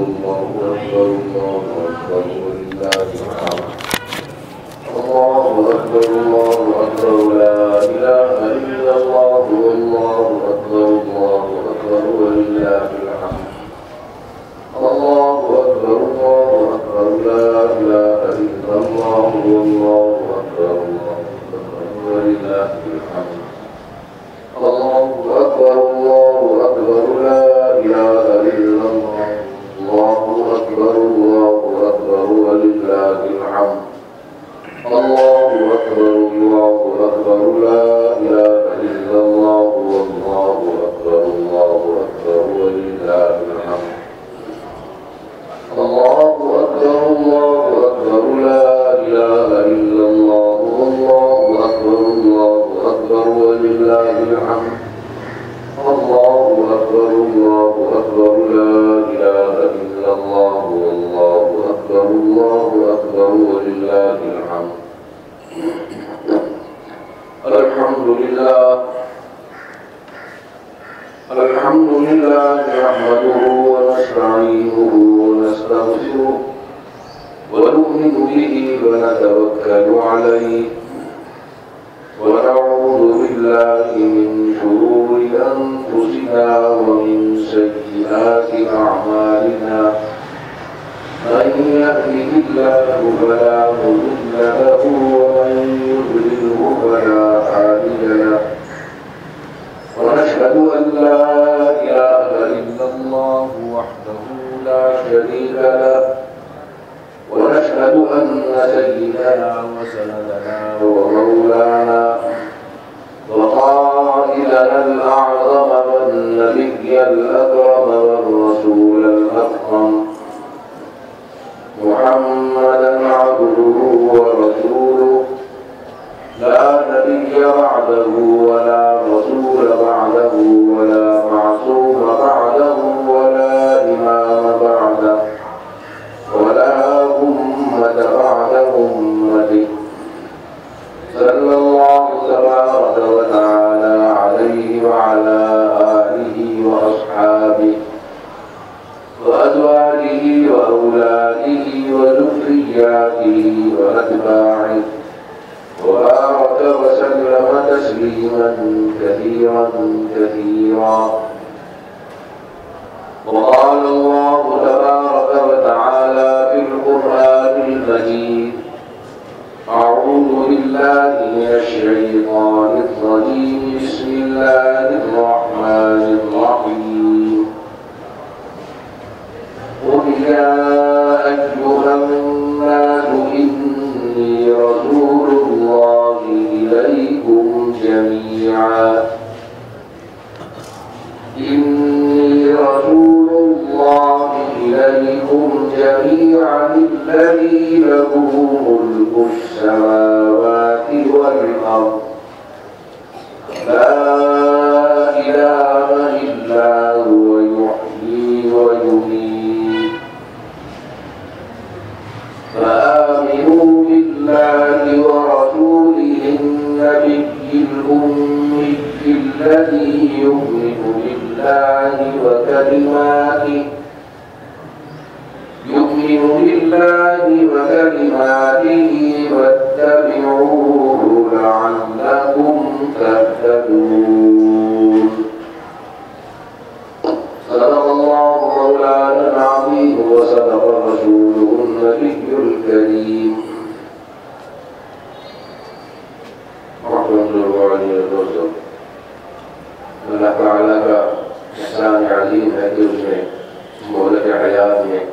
الله أكبر الله أكبر ولله الحمد. الله أكبر الله أكبر لا إله إلا الله والله أكبر ولله الحمد. الله أكبر لا إله إلا الله والله أكبر ولله الحمد. الله أكبر لا إله إلا الله الله أكبر ولله الحمد. الله أكبر لا إله إلا الله والله أكبر ولله الحمد. الله أكبر لا إله إلا الله والله أكبر ولله الحمد. الله أكبر لا إله إلا الله والله أكبر ولله الحمد. الحمد لله نحمده ونستعينه ونستغفره ونؤمن به ونتوكل عليه ونعوذ بالله من شرور أنفسنا ومن سيئات أعمالنا. من يهده الله فلا مضل له ومن يضلله فلا هادي له. ونشهد أن لا إله إلا الله وحده لا شريك له. ونشهد أن سيدنا وسندنا ومولانا وقائدنا الأعظم والنبي الأكرم والرسول الأكرم محمدا عبده ورسوله لا نبي بعده ولا رسول بعده ولا معصوم بعده ولا إمام بعده ولا أمة بعد أمته. صلى الله تبارك وتعالى عليه وعلى آله وأصحابه وأزواجه وأولاده وذرياته وأتباعه وبارك وسلم تسليما كثيرا. وقال الله تبارك وتعالى في القرآن المجيد: أعوذ بالله من الشيطان الرجيم. بسم الله الرحمن الرحيم. قل يا أيها الناس إني رسول الله إليكم جميعا الذي له ملك السماوات والأرض لا إله إلا هو يحيي ويميت. فآمنوا بالله ورسوله النبي الأمي الذي يؤمن بالله وكلماته واتبعوه لعلكم تهتدون. صدق الله مولانا العظيم وصدق رسوله النبي الكريم. رحمة الله عليه وسلم. اللہ تعالیٰ کا احسان عظیم ہے کہ اس نے مہلت حیات میں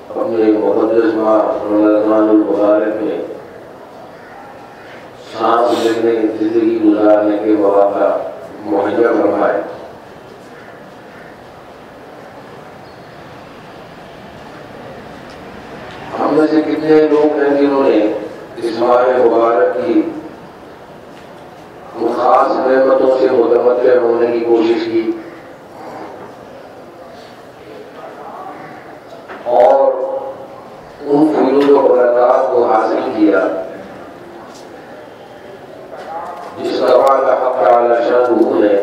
اپنے مقدس ماہ رمضان المبارک میں سانس لینے زندگی گزارنے کے مواقع مہیا فرمائے. ہم میں سے کتنے لوگ ہیں جنہوں نے اس ماہ مبارک کی خاص نعمتوں سے متمتع ہونے کی کوشش کی اور ان فیوز و برکات کو حاصل کیا جس طرح کا حق تعالی شانہ نے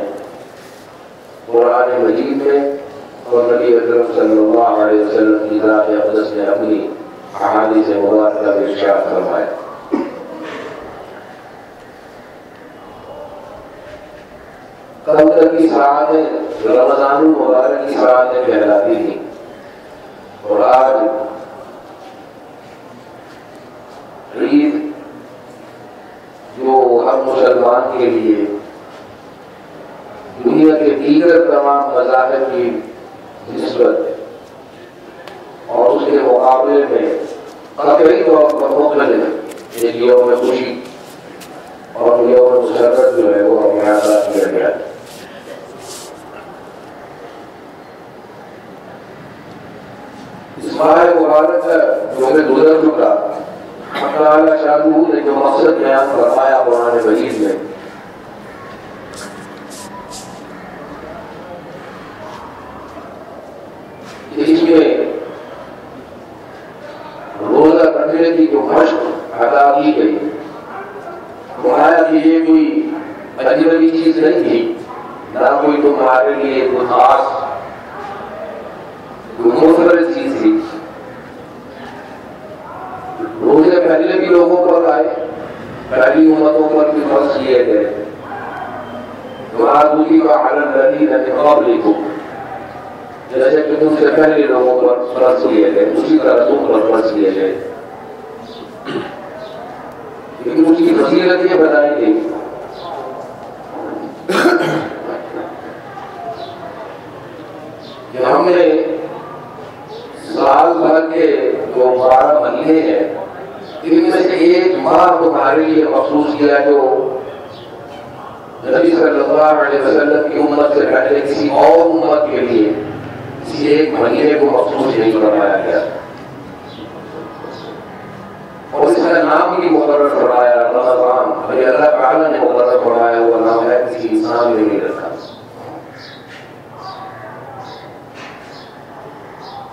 قرآن مجید میں نبی اکرم صلی اللہ علیہ وسلم کی ذات اقدس نے اپنی احادیث مبارکہ میں ارشاد فرمایا. کل تک کی ساعتیں رمضان المبارک کی ساعتیں کہلاتی تھیں، اور آج عید جو ہر مسلمان کے لیے دنیا کے دیگر تمام مذاہب کی نسبت اور اس کے مقابلے میں قطعی طور پر مختلف ایک یوم خوشی اور یوم مسرت جو ہے وہ ہمیں عطا کیا گیا. اس ماہ مبارک جو کہ گزر چکا، اللہ تعالیٰ شاہ نے جو مقصد بیان فرمایا قرآن مجید میں، اس میں روزہ رکھنے کی جو مشق ادا کی گئی، فرمایا کہ یہ کوئی اجنبی چیز نہیں تھی، نہ کوئی تمہارے لیے کوئی خاص کوئی منفرد چیز تھی. روزے پہلے بھی لوگوں پر آئے، پہلی امتوں پر بھی فرض کیے گئے. جیسے کہ تم سے پہلے لوگوں پر فرض کیے گئے، اسی طرح تم پر فرض کیے گئے. لیکن اس کی فضیلت یہ بتائی گئی کہ ہم نے سال بھر کے جو 12 مہینے ہیں، ان میں سے ایک ماہ تمہارے لیے مخصوص کیا جو نبی صلی اللہ علیہ وسلم کی امت سے پہلے کسی اور امت کے لیے کسی ایک مہینے کو مخصوص نہیں فرمایا گیا، اور اس کا نام بھی مقرر فرمایا رمضان. اللہ تعالیٰ نے مقرر فرمایا ہوا نام ہے، کسی انسان نے نہیں رکھا.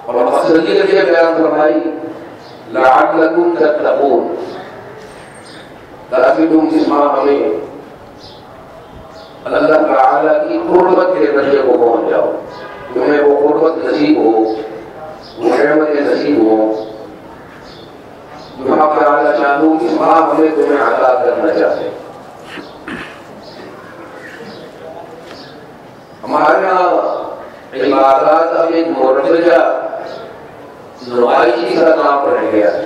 اور مقصدیت یہ بیان فرمائی لعلکم تتقون، تاکہ تم اس ماہ میں اللہ تعالیٰ کی قربت کے درجے کو پہنچ جاؤ، تمہیں وہ قربت نصیب ہو، وہ نعمت نصیب ہو جو حق تعالیٰ چاہوں اس ماہ میں تمہیں عطا کرنا چاہتے. ہمارے یہاں عبادات اب ایک مرتجع نمائشی کا نام رہ گیا ہے،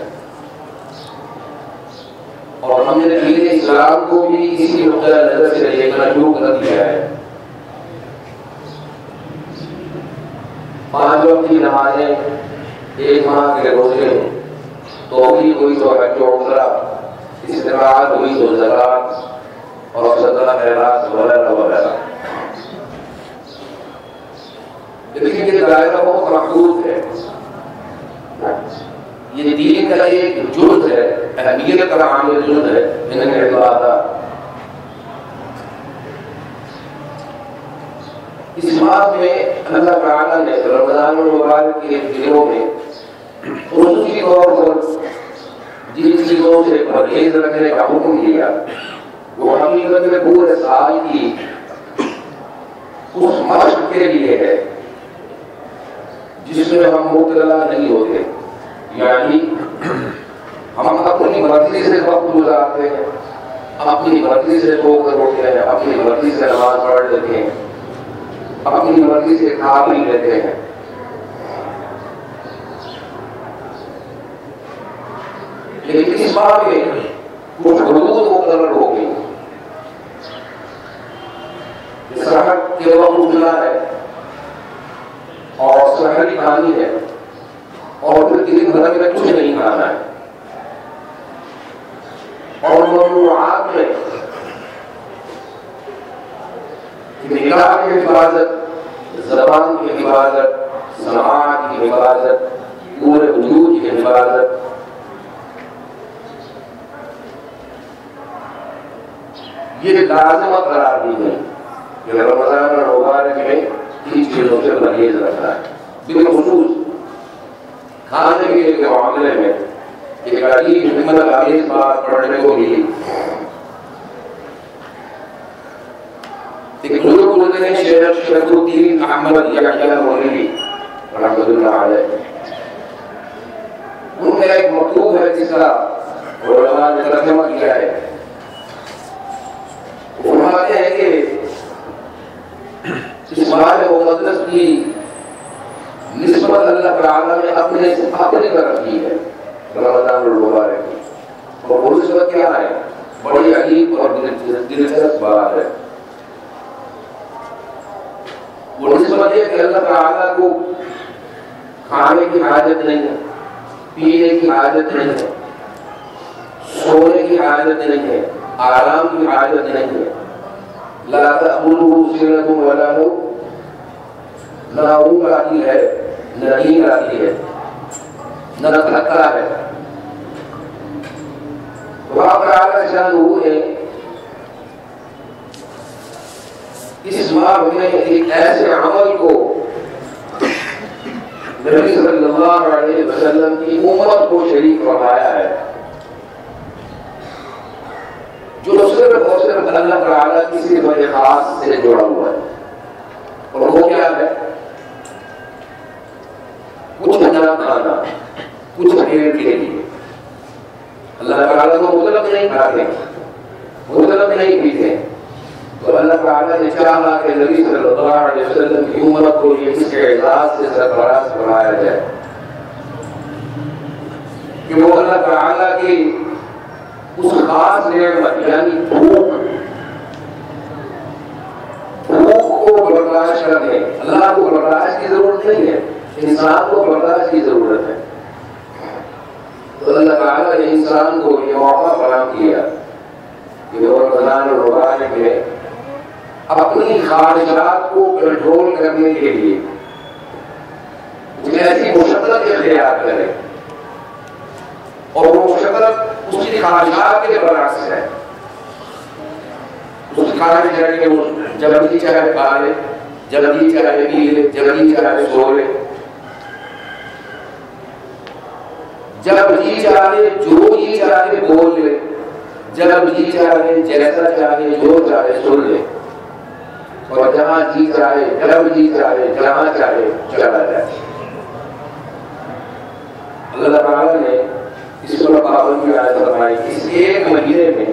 اور ہم نے دین اسلام کو بھی اسی نقطۂ نظر سے دیکھنا شروع کر دیا ہے. 5 وقت کی نمازیں، 1 ماہ کے روزے، توحید ہوئی تو حج و عمرہ، استطاعت ہوئی تو زکوٰۃ اور صدقہ خیرات وغیرہ وغیرہ. لیکن یہ دائرہ بہت محدود ہے، یہ دین کا ایک جز ہے، اہمیت کا عامل جز ہے ان عبادات. اس ماہ میں اللہ تعالیٰ نے رمضان المبارک کے دنوں میں خصوصی طور پر جن چیزوں سے پرہیز رکھنے کا حکم دیا، وہ حقیقت میں پورے سال کی اس مشق کے لیے ہے جس میں ہم مبتلا نہیں ہوتے. یعنی ہم اپنی مرضی سے وقت گزارتے ہیں، اپنی مرضی سے سو کر اٹھتے ہیں، اپنی مرضی سے نماز پڑھ لیتے ہیں، اپنی مرضی سے کھا پی لیتے ہیں. لیکن اس بار میں کچھ حدود مقرر ہو گئی. سحر کے وقت اٹھنا ہے اور سحری کھانی ہے، اور پھر دن بھر میں کچھ نہیں کھانا ہے. اور ممنوعات میں نگاہ کی حفاظت، زبان کی حفاظت، سماعت کی حفاظت، پورے وجود کی حفاظت. یہ لازمہ قرار دی گئی کہ رمضان المبارک میں ان چیزوں سے پرہیز رکھنا ہے. بالخصوص کھانے پینے کے معاملے میں ایک عجیب حکمت خامیز بات پڑھنے کو ملی. ایک بزرگ بولتے ہیں شیخ شریف الدین احمد یحییٰ مولیوی اللہ علیہ، ان کا ایک مکتوب ہے جس کا علماء نے ترجمہ کیا ہے. فرماتے ہیں کہ اس ماہ مقدس کی نسبت اللہ تعالیٰ نے اپنے کر رکھی ہے رمضان المبارک کی، اور وہ نسبت کیا ہے؟ بڑی عجیب اور دلچسپ بات ہے. وہ نسبت ہے کہ اللہ تعالیٰ کو کھانے کی حاجت نہیں ہے، پینے کی حاجت نہیں ہے، سونے کی حاجت نہیں ہے، آرام کی حاجت نہیں ہے. لا تأخذه سنة ولا نوم، نہ اونگ آتی ہے نہ نیند آتی ہے نہ تھکتا ہے. وہاں پر آگے شان ہوئے اس ماہ میں ایک ایسے عمل کو نبی صلی اللہ علیہ وسلم کی امت کو شریک فرمایا ہے جو صرف اور صرف اللہ تعالیٰ کی صفت خاص سے جڑا ہوا ہے. اور وہ کیا ہے؟ کچھ نہ کھانا کچھ دیر کے لیے. اللہ تعالیٰ کو مطلب نہیں کھاتے، مطلب نہیں پیتے، تو اللہ تعالیٰ نے چاہا کہ نبی صلی اللہ علیہ وسلم کی امت کو یہ اس کے اعزاز سے سرفراز فرمایا جائے کہ وہ اللہ تعالیٰ کی اس خاص نعمت یعنی بھوک کو برداشت کر دیں. اللہ کو برداشت کی ضرورت نہیں ہے، انسان کو برداشت کی ضرورت ہے. تو اللہ تعالیٰ نے انسان کو یہ موقع فراہم کیا کہ وہ رمضان المبارک میں اپنی خواہشات کو کنٹرول کرنے کے لیے ایسی مشقت اختیار کرے، اور وہ مشقت اس کی خواہشات کے برعکس ہے. اس کی خواہش ہے کہ وہ جب جی چاہے کھا لے، جب جی چاہے پی لے، جب جی چاہے سو لے، جب جی چاہے جو جی چاہے بول لے، جب جی چاہے جیسا چاہے جو چاہے سن لے، اور جہاں جی چاہے جب جی چاہے جہاں چاہے چلا جائے. اللہ تعالیٰ نے اس پر پابندی عائد فرمائی کہ اس ایک مہینے میں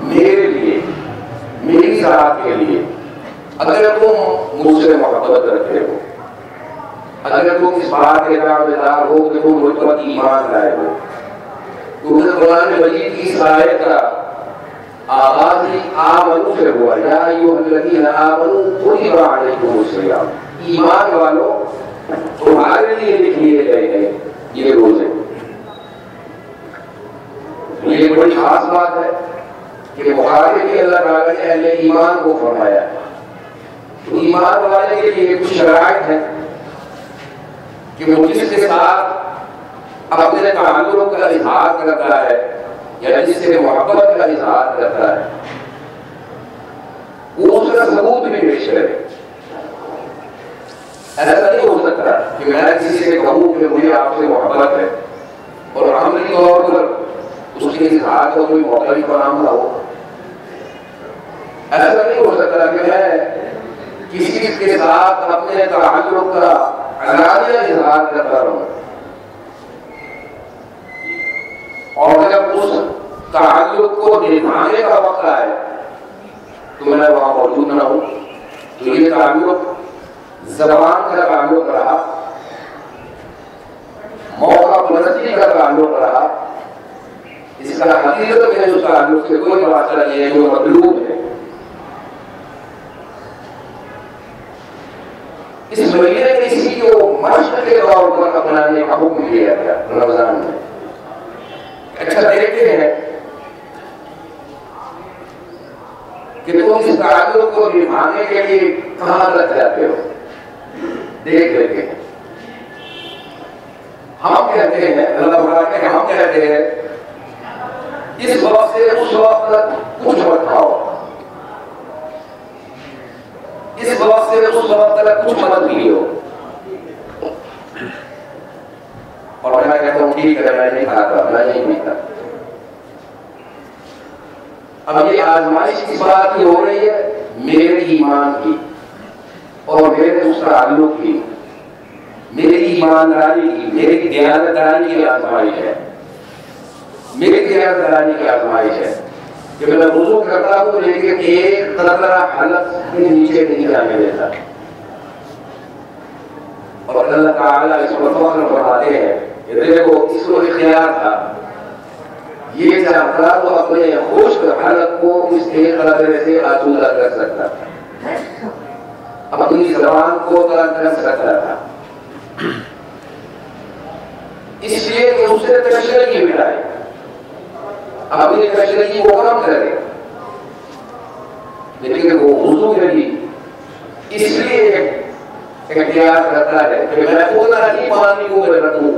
میرے لیے، میری ذات کے لیے اگر تم مجھ سے محبت رکھتے ہو، اگر تم اس بات کے دعویدار ہو کہ تم مجھ پر ایمان لائے ہو، کیونکہ قرآن مجید کی اس آیت کا آغاز ہی آمنو سے ہوا، یا ایھا الذین آمنوا کتب علیکم الصیام، ایمان والو تمہارے لیے لکھ لیے گئے ہیں یہ روزے. یہ بڑی خاص بات ہے کہ مخاطب بھی اللہ تعالیٰ نے اہل ایمان کو فرمایا ہے. تو ایمان والے کے لیے کچھ شرائط ہیں کہ وہ جس کے ساتھ اپنے تعلق کا اظہار کرتا ہے یا جس سے محبت کا اظہار کرتا ہے وہ اس کا ثبوت بھی پیش کرے. ایسا نہیں ہو سکتا کہ میں کسی سے کہوں کہ مجھے آپ سے محبت ہے اور عملی طور پر اس کے اظہار کا کوئی موقع بھی فراہم نہ ہو. ایسا نہیں ہو سکتا کہ میں کسی کے ساتھ اپنے تعلق کا علانیہ اظہار کرتا رہوں اور جب اس تعلق کو نبھانے کا وقت آئے تو میں وہاں موجود نہ ہوں. تو یہ تعلق زبان کا تعلق رہا، موقع پرستی کا تعلق رہا، اس کا حقیقت میں اس تعلق سے کوئی فاصلہ نہیں ہے جو مطلوب ہے. اس مہینے میں اسی کو مشق کے طور پر اپنانے کا حکم دیا گیا رمضان میں. اچھا دیکھتے ہیں کہ تم اس تعلق کو نبھانے کے لیے کہاں تک جاتے ہو. دیکھ لیتے ہیں. ہم کہتے ہیں، اللہ تعالیٰ کہ ہم کہتے ہیں اس وقت سے اس وقت تک کچھ مت کھاؤ، اس وقت سے اس وقت تک کچھ مت پیو. اور میں کہتا ہوں ٹھیک ہے میں نہیں کھاتا، میں نہیں پیتا. اب یہ آزمائش کس بات کی ہو رہی ہے؟ میرے ایمان کی اور میرے اس تعلق کی. میرے ایمانداری کی، میری دیانتداری کی آزمائش ہے، میری دیانتداری کی آزمائش ہے کہ میں وضو کرتا ہوں لیکن ایک قطرہ حلق کے نیچے نہیں جانے دیتا. اور اللہ تعالیٰ اس پر فخر فرماتے ہیں کہ دیکھو اس کو اختیار تھا، یہ چاہتا تو اپنے خشک حلق کو اس ایک قطرے سے آسودہ کر سکتا تھا، اپنی زبان کو ترک کر سکتا تھا، اس لیے کہ اس سے تشریحی مٹائے، اپنی تشریحی کو کم کرے. لیکن وہ وضو میں بھی اس لیے اختیار کرتا ہے کہ میں اتنا ہی پانی کو میں رکھوں،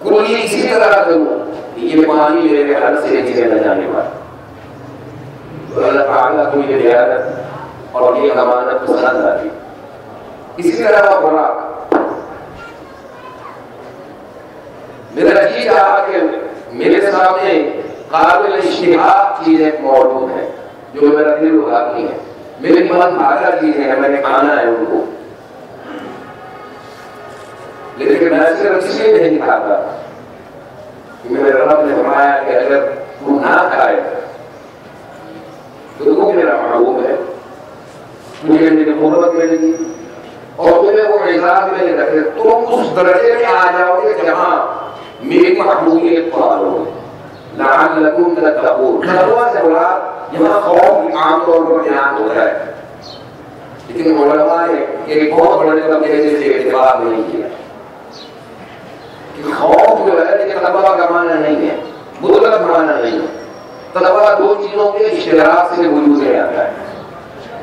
کلی اسی طرح کروں یہ پانی میرے حلق سے نیچے نہ جانے والا. اللہ تعالیٰ کو یہ دیانت اور یہ امانت پسند آتی. اسی طرح خوراک، میرا جی چاہا کہ میرے سامنے قابل اشتہا چیزیں موجود ہیں جو میرا دل اٹھاتی ہیں، میرے من بھاگا چیزیں ہیں، میں نے کھانا ہے ان کو، لیکن میں صرف اس لیے نہیں کھاتا کہ میرے رب نے فرمایا کہ اگر تو نہ کھائے تو تو میرا محبوب ہے، مجھے میری قربت ملے گی اور تمہیں وہ اعزاز میں رکھے، تم اس درجے میں آ جاؤ گے جہاں میری محبوبیت پالو گے. لعلکم تتقون، تقویٰ سے مراد یہاں خوف عام طور پر بیان ہوتا ہے، لیکن علماء نے ایک بہت بڑے طبقے سے اعتبار نہیں کیا کہ خوف جو ہے لیکن تقویٰ کا معنی نہیں ہے، مطلق معنی نہیں ہے. تقویٰ دو چیزوں کے اشتراک سے وجود میں آتا ہے،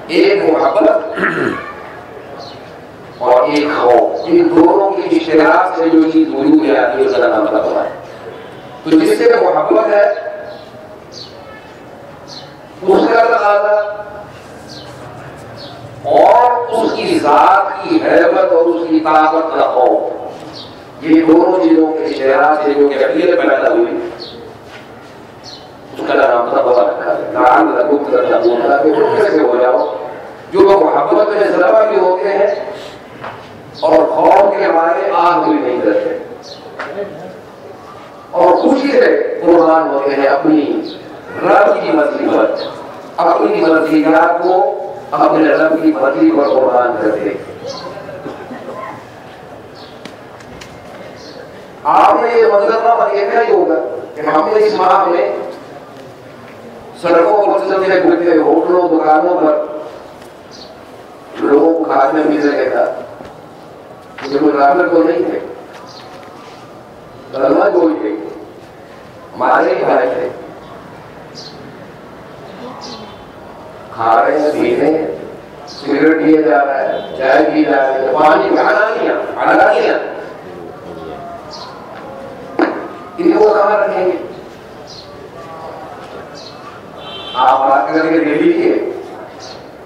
ایک محبت اور ایک خوف. ان دونوں کے اشتراک سے جو چیز وجود میں آتی ہے اس کا نام تقویٰ ہے. تو جس سے محبت ہے اس کا تقاضا اور اس کی ذات کی حیبت اور اس کی طاقت کا خوف، یہ دونوں چیزوں کے اشتراک سے جو کیفیت پیدا ہوئی اس کا نام تقویٰ رکھا ہے. لعلکم تتقون، تاکہ تم کیسے ہو جاؤ جو لوگ محبت میں ذرا بھی ہوتے ہیں اور خوف کے مارے آگ بھی نہیں کرتے اور خوشی سے قربان ہوتے ہیں اپنی رب کی مرضی پر، اپنی مرضیات کو اپنے رب کی مرضی پر قربان کرتے ہیں. آپ نے یہ منظرہ دیکھا ہی ہوگا کہ ہم نے اس ماہ میں سڑکوں پر چلتے پھرتے ہوٹلوں دکانوں پر لوگوں کو کھانے پینے کے تھا، مجھے کوئی رابطہ تو نہیں تھے، اللہ کوئی تھے، ہمارے ہی بھائی تھے، کھا رہے ہیں، پی رہے ہیں، سگریٹ پیے جا رہا ہے، چائے پی جا رہے ہیں، پانی علانیہ ان کو کہاں رکھیں گے؟ آپ بات کر کے دیکھ لیجیے،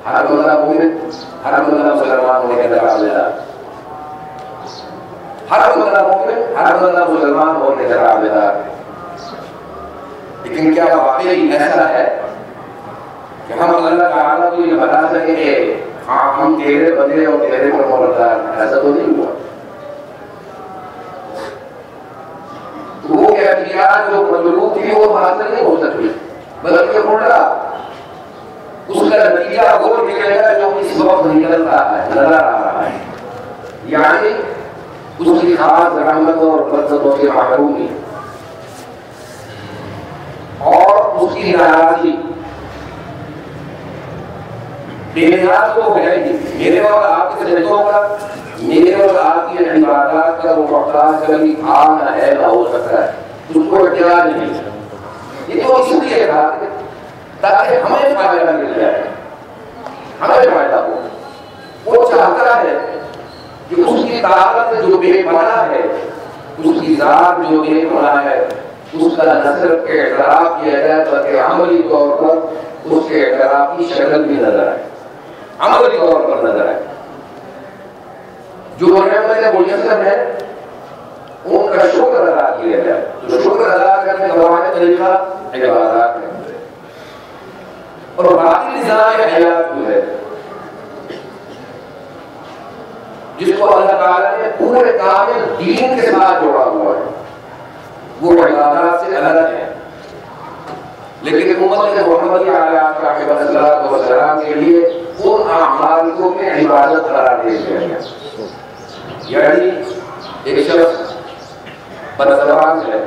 ہر بندہ مومن، ہر بندہ مسلمان ہونے کے دعویدار، ہر بندہ مومن، ہر بندہ مسلمان ہونے کے دعویدار. لیکن کیا واقعی ایسا ہے کہ ہم اللہ تعالیٰ کو یہ بتا سکیں کہ ہم تیرے بندے اور تیرے پر موردار؟ ایسا تو نہیں ہوا. وہ کیفیات جو مطلوب تھی وہ حاصل نہیں ہو سکتی، بلکہ الٹا اس کا نتیجہ وہ نکلے گا جو اس وقت نکلتا ہے، نظر آ رہا ہے، یعنی اس کی خاص رحمت اور برکتوں سے محرومی اور اس کی ناراضی. بے نیاز تو ہے ہی، میرے اور آپ کے سجدوں کا، میرے اور آپ کی عبادات کا وہ محتاج کبھی تھا نہ ہے نہ ہو سکتا ہے، اس کو احتیاج نہیں. یہ تو اس لیے تھا تاکہ ہمیں فائدہ مل جائے، ہمیں فائدہ ہو. وہ چاہتا ہے کہ اس کی طاقت جو بے پناہ ہے، اس کی ذات جو بے پناہ ہے، اس کا نہ صرف اعتراف کیا جائے بلکہ عملی طور پر اس کے اعتراف کی شکل بھی نظر آئے، عملی طور پر نظر آئے. جو نعمت میسر ہے ان کا شکر ادا کیا جائے. جو شکر ادا کرنے کا واحد طریقہ عبادات ہے. اور باقی نظام حیات جو ہے جس کو اللہ تعالیٰ نے پورے کامل دین کے ساتھ جوڑا ہوا ہے، وہ عبادات سے الگ ہے، لیکن امت محمدیہ علیہ السلام کے لیے ان اعمال کو میں عبادت قرار دے دیا گیا۔ یعنی ایک شخص بدزبان ہے،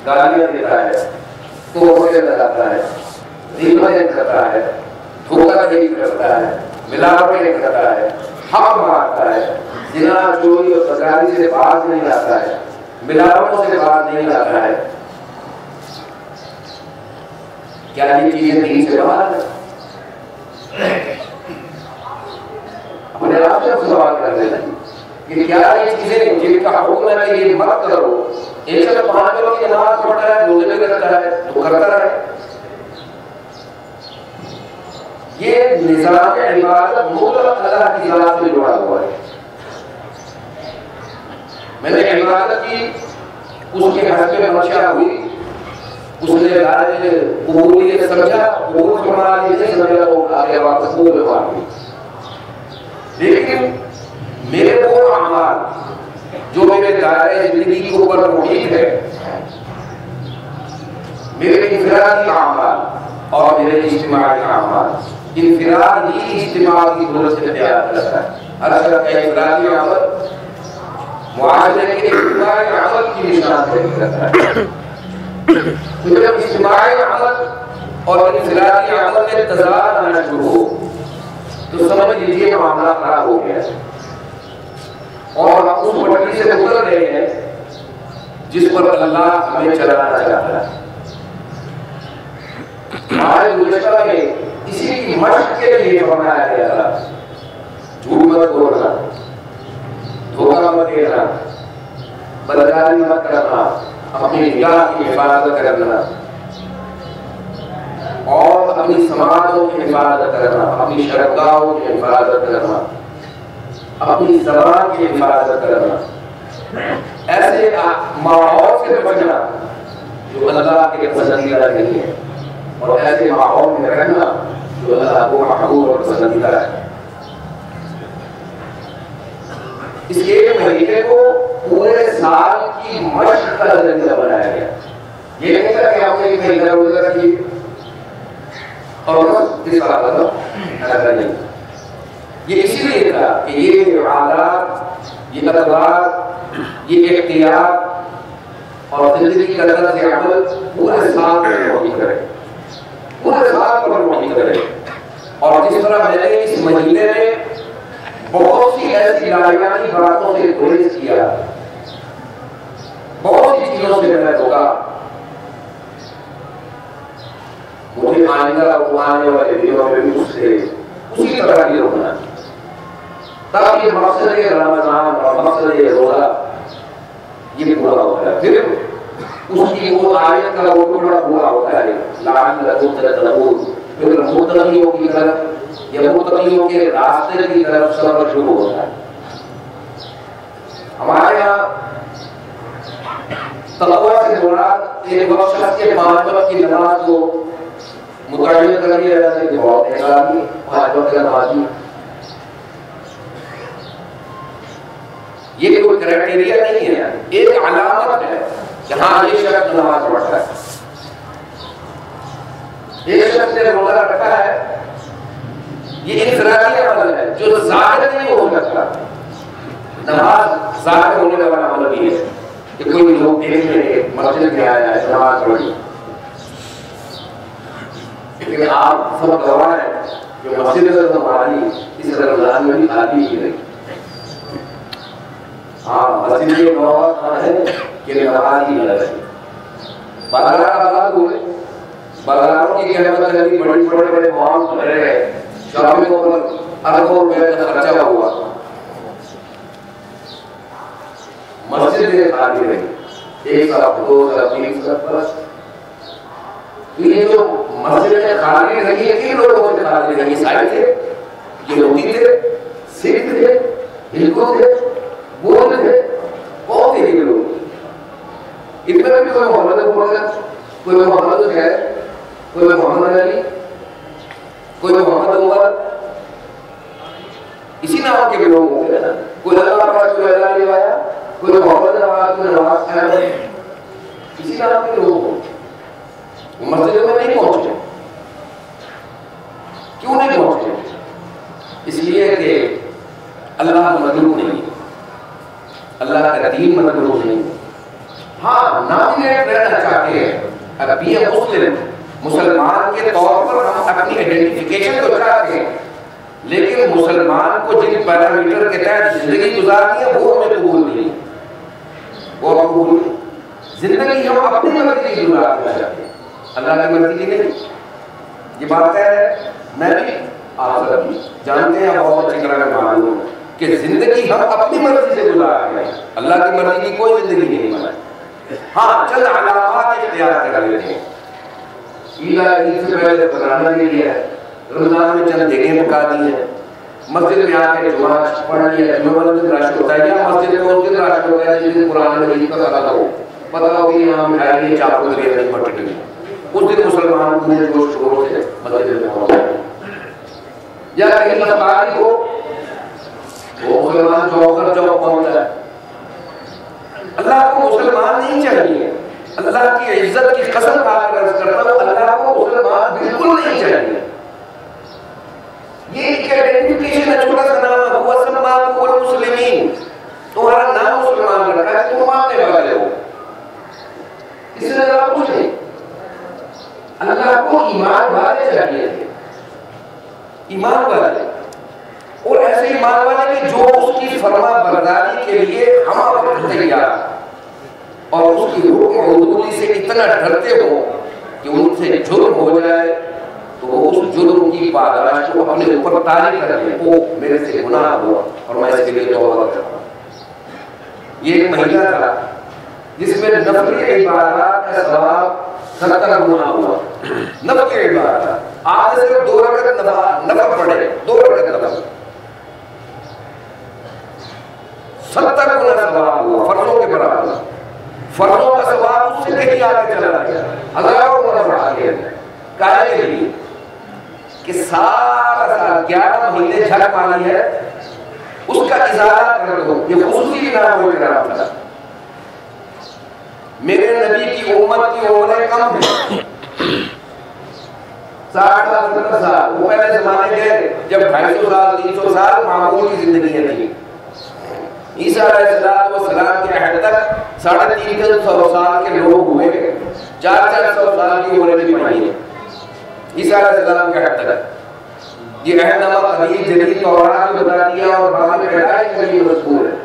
گالیاں دیتا ہے، توبے لگاتا ہے، غیبتیں کرتا ہے، دھوکہ دہی کرتا ہے، ملاوٹیں کرتا ہے، حق مارتا ہے، زنا چوری اور بدکاری سے باز نہیں آتا ہے، ملاوٹوں سے باز نہیں آتا ہے، کیا یہ چیزیں دین سے باہر ہیں؟ اپنے آپ سے سوال کرنے لگے کہ کیا یہ چیزیں جن کا حکم ہے کہ یہ مت کرو، ایک شخص 5 وقت کی نماز پڑھتا ہے، روزے بھی رکھتا ہے تو کرتا رہے۔ یہ نظام عبادت مطلق اللہ کی ذات سے جڑا ہوا ہے۔ میں نے عبادت کی، اس کے حسب منشا ہوئی، اس نے دائرے قبولیت سمجھا، قبول فرما لیے نہیں سمجھا تو آگے واپس قبول فرما لی۔ لیکن میرے وہ اعمال جو میرے دائرے زندگی کے اوپر محیط ہے، میرے انفرادی اعمال اور میرے اجتماعی اعمال، انفرادی اجتماع کی ضرورت سے تیار کرتا ہے۔ ہر طرح کا انفرادی عمل معاشرے کے اجتماعی عمل کی نشان سے کرتا ہے۔ تو جب اجتماعی عمل اور انفرادی عمل میں تضاد آنا شروع ہو تو سمجھ لیجیے معاملہ خراب ہو گیا ہے، اور ہم اس پٹری سے گزر رہے ہیں جس پر اللہ ہمیں چلانا چاہتا ہے۔ ہمارے گزشتہ میں اسی کی مشق کے لیے فرمایا گیا تھا، جھوٹ مت بولنا، دھوکہ مت دینا، بدکاری مت کرنا، اپنی نگاہ کی حفاظت کرنا اور اپنی سماعتوں کی حفاظت کرنا، اپنی شرمگاہوں کی حفاظت کرنا، اپنی زبان کی حفاظت کرنا، ایسے ماحول سے بچنا جو اللہ کے پسندیدہ نہیں ہے، اور ایسے ماحول میں رہنا جو اللہ کو محبوب اور پسندیدہ ہے۔ اس ایک مہینے کو پورے سال کی مشق کا ذریعہ بنایا گیا۔ یہ نہیں تھا کہ ہم نے ایک مہینہ روزہ رکھی اور بس اس بات کا ایسا نہیں، یہ اسی لیے تھا کہ یہ عادات، یہ اقدار، یہ اختیار اور زندگی کا طرز عمل پورے سال پر محیط کرے، پورے سال پر محیط کرے۔ اور جس طرح میں نے اس مہینے میں بہت سی ایسی لایانی باتوں سے گریز کیا، بہت سی چیزوں سے میں نے روکا، مجھے آئندہ آنے والے دنوں میں بھی اس سے اسی طرح کی روکنا، تاکہ مقصد رمضان اور مقصد روزہ یہ پورا ہوتا ہے۔ پھر اس کی وہ آیت کا وہ ٹکڑا پورا ہوتا ہے، لعلکم تتقون، پھر متقیوں کی طرف یا متقیوں کے راستے کی طرف سفر شروع ہوتا ہے۔ ہمارے یہاں تقویٰ سے مراد ایک وقت شخص کے 5 وقت کی نماز کو متعین کر دیا جاتا ہے کہ بہت ایک آدمی 5 وقت کی نمازی، یہ کوئی کرائٹیریا نہیں ہے، ایک علامت ہے کہ ہاں یہ شخص نماز پڑھتا ہے۔ ایک شخص نے روزہ رکھا ہے، یہ انفرادی عمل ہے جو ظاہر نہیں ہو سکتا۔ نماز ظاہر ہونے والا عمل بھی ہے کہ کوئی لوگ دیکھ رہے ہیں مسجد میں آیا ہے نماز پڑھی، لیکن آپ سب گواہ ہیں کہ مسجد ہماری اس رمضان میں بھی خالی ہی رہی۔ ہاں مسجد یہ گواہ ہے کہ نماز ہی نہ رہی۔ بازار آباد ہوئے، بازاروں کی قیمت لگی، بڑے بڑے مال بھرے گئے، شاپنگوں پر اربوں روپے کا خرچہ ہوا، مسجد میں خالی رہی، 1 صف 2 صف 3 صف بس۔ یہ جو مسجد میں خالی رہی ہے، 3 لوگوں سے خالی رہی، عیسائی تھے، یہودی تھے، سکھ تھے، ہندو تھے، بودھ تھے، بہت ہی لوگ۔ ان میں بھی کوئی محمد پڑھ گیا، کوئی محمد خیر، کوئی محمد علی، کوئی محمد عمر، اسی نام کے بھی لوگ ہوں گے نا، کوئی اللہ پاک کوئی محمد نواز کوئی نواز خان کسی نام کے لوگ ہوں وہ مسجد میں نہیں پہنچے. کیوں نہیں پہنچے؟ اس لیے کہ اللہ مطلوب نہیں، اللہ کا دین مطلوب نہیں. ہاں نامینیٹ رہنا چاہتے ہیں، اب بھی مسلم مسلمان کے طور پر ہم اپنی آئیڈینٹیفیکیشن تو چاہتے ہیں، لیکن مسلمان کو جن پیرامیٹر کے تحت زندگی گزارنی ہے وہ ہمیں قبول نہیں، وہ قبول نہیں. زندگی ہم اپنی مرضی کی گزارنا چاہتے ہیں، اللہ کی مرضی کی نہیں. یہ بات ہے میں بھی آپ سب بھی جانتے ہیں، بہت اچھی طرح کا معلوم ہے کہ زندگی ہم اپنی مرضی سے گزار رہے ہیں، اللہ کی مرضی کی کوئی زندگی نہیں بنائی. ہاں چند علامات اختیار کر لیتے ہیں. عید سے پہلے بنانا کے لیے ہے، رمضان میں چند جگہیں پکا دی ہیں، مسجد میں آ کے جمعہ پڑھ لیا، جمعہ والے دن رش ہوتا ہے، یا مسجد میں اس دن رش ہوتا ہے جس دن قرآن مجید کا پتہ ہو کہ یہاں مٹھائی چاقو کے لیے پٹ گئی، اس دن مسلمان پورے جوش خروش سے مسجد میں پہنچتے ہیں. یا کہیں مسئلہ ہو وہ مسلمان چوکر چوک پہنچتا ہے. اللہ کو مسلمان نہیں چاہیے، اللہ کی عزت کی قسم کھا کر عرض کرتا ہوں، اللہ کو مسلمان بالکل نہیں چاہیے. یہ ایک آئیڈینٹیفیکیشن ہے، چھوٹا سا نام ہے، وہ سماکم المسلمین، تمہارا نام مسلمان رکھا ہے، تم ماننے والے ہو، اس سے زیادہ کچھ نہیں. اللہ کو ایمان والے چاہیے تھے، ایمان والے، اور ایسے ایمان والے کہ جو اس کی فرما برداری کے لیے ہم وقت تیار اور اس کی حکم حدودی سے اتنا ڈرتے ہو کہ ان سے جرم ہو جائے تو وہ اس جرم کی پاداش کو اپنے اوپر طاری کر لیں، وہ میرے سے گناہ ہوا اور میں اس کے لیے توبہ کرتا ہوں. یہ ایک مہینہ تھا جس میں نفلی عبادات کا ثواب 70 گنا ہوا. نفلی عبادات آج صرف 2 رکعت نفل پڑھے، 2 رکعت نفل 70 گنا ثواب ہوا، فرضوں کے برابر. فرضوں کا ثواب اس سے کہیں آگے چلا گیا، ہزاروں گنا بڑھا دیا. کہنے کے لیے کہ سارا سال 11 مہینے جھک ماری ہے، اس کا ازالہ کر دو. یہ خصوصی نام ہو کر رہا تھا. میرے نبی کی امت کی عمریں کم ہیں، 60 سال 70 سال. وہ پہلے زمانے کے جب 250 سال 300 سال معمول کی زندگی تھی. عیسیٰ علیہ السلام کے عہد تک 350 سال کے لوگ ہوئے، 400 سال کی عمریں بھی پائی ہیں عیسیٰ علیہ السلام کے عہد تک. یہ عہد نامہ قدیم جدید تورات میں بتا دیا اور بعد میں پیدائش میں بھی مذکور ہے.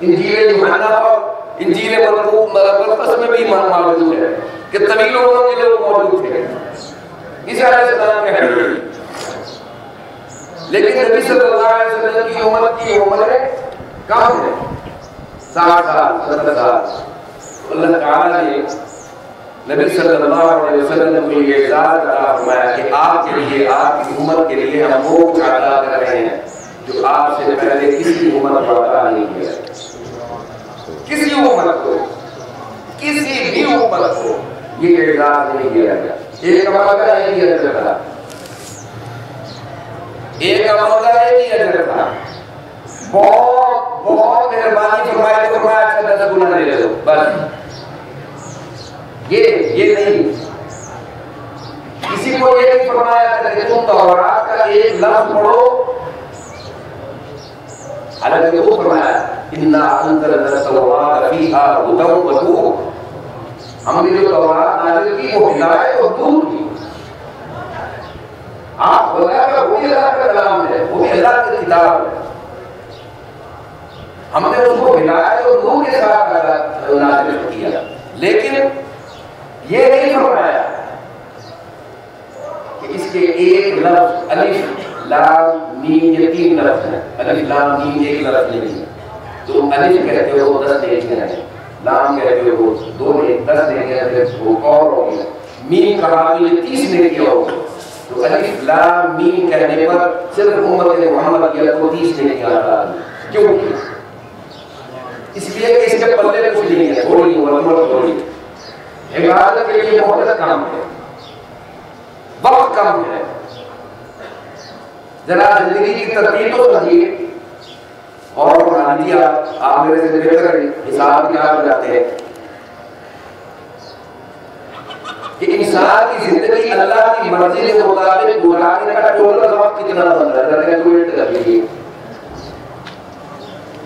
انجیل یوحنا اور انجیل مرقس میں بھی موجود ہے کہ طویل عمر کے لوگ موجود تھے عیسیٰ علیہ السلام کے عہد میں. لیکن نبی صلی اللہ علیہ وسلم کی امت کی عمریں کم ہے، 60 سال 70 سال. اللہ تعالیٰ نے نبی صلی اللہ علیہ وسلم کو یہ اعزاز عطا فرمایا کہ آپ کے لیے، آپ کی امت کے لیے ہم وہ کچھ عطا کر رہے ہیں جو آپ سے پہلے کسی امت کو عطا نہیں کیا. کسی امت کو، کسی بھی امت کو یہ اعزاز نہیں کیا گیا. ایک امت کا ایک ہی اجر تھا، ایک امت کا ایک ہی اجر تھا. بہت بہت مہربانی فرمائے تو فرمایا اچھا 10 گنا دے دو بس. یہ نہیں، کسی کو یہ نہیں فرمایا تھا کہ تم تورات کا ایک لفظ پڑھو. حالانکہ وہ فرمایا اِنَّا أَنزَلْنَا التَّوْرَاةَ فِيهَا هُدًى وَنُورٌ، ہم نے جو تورات نازل کی وہ ہدایت اور نور کی. آپ خدا کا وہ بھی اللہ کا کلام ہے، وہ بھی اللہ کی کتاب ہے. ہم نے اس کو ہدایت اور نور کے ساتھ نازل کیا. لیکن یہ نہیں فرمایا کہ اس کے ایک لفظ الف لام میم، یہ 3 لفظ ہیں. الف لام میم ایک لفظ نہیں ہے. تو الف کہتے ہو 10 نیکیاں ہیں، لام کہتے ہو 2 10 نیکیاں ہیں، وہ اور ہو گیا. میم کہا تو یہ 30 نیکیاں ہو گئی. تو الف لام میم کہنے پر صرف امت محمد یا کو 30 نیکیاں عطا دی. کیوں؟ اس لیے کہ اس کے پلے کچھ نہیں ہے، تھوڑی عمر تھوڑی. عبادت کے لیے مہلت کم ہے، وقت کم ہے. ذرا زندگی کی ترتیب تو سمجھیے. اور بنا دیجیے آپ میرے سے بہتر حساب کتاب جاتے ہیں کہ انسان کی زندگی اللہ کی مرضی کے مطابق گزارنے کا ٹوٹل وقت کتنا بن رہا ہے کیلکولیٹ کر لیجیے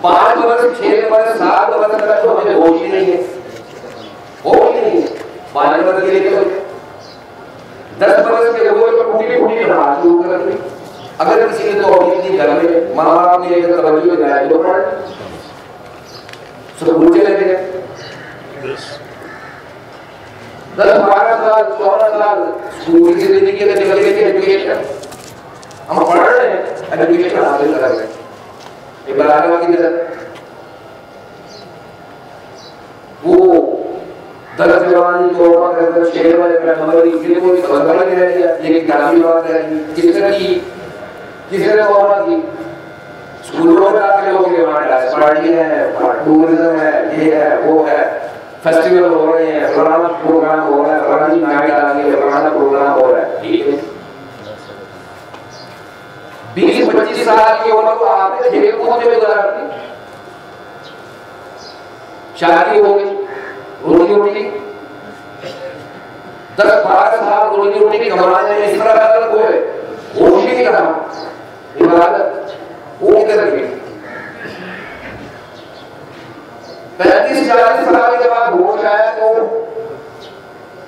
5 برس 6 برس 7 برس تک تو ہمیں ہوش ہی نہیں ہے ہوش ہی نہیں ہے 5 برس کے لیے 10 برس کے وہ ٹوٹی نماز شروع کر دی اگر کسی نے توحید نہیں کر لے ماں باپ نے اگر توجہ دلائی تو پڑھ سکول چلے گئے 10-12 سال 14 سال اسکول کی زندگی کے نکل گئے ایجوکیشن ہم پڑھ رہے ہیں ایجوکیشن حاصل کر رہے ہیں ابراہیم کی طرح وہ 10 جوانی 14 کرتے شہر والے پیغمبری کے کوئی خبر نہیں رہ گیا لیکن کلامی بات رہ گئی کس نے توبہ کی اسکولوں میں آ کے لوگ کے وہاں ڈانس پارٹی ہے ٹورزم ہے یہ ہے وہ ہے فیسٹیول ہو رہے ہیں فلانا پروگرام ہو رہا ہے فلانی نائٹ آ گئی ہے فلانا پروگرام ہو رہا ہے ٹھیک ہے 20-25 سال کی عمر کو آپ نے کھیل کود میں گزار دی شادی ہو گئی روزی روٹی 10-12 سال روزی روٹی کمانے میں اس طرح غلط ہوئے ہوش ہی نہیں رہا عبادت وہ کدھر گئی 35-40 سال کے بعد ہوش آیا تو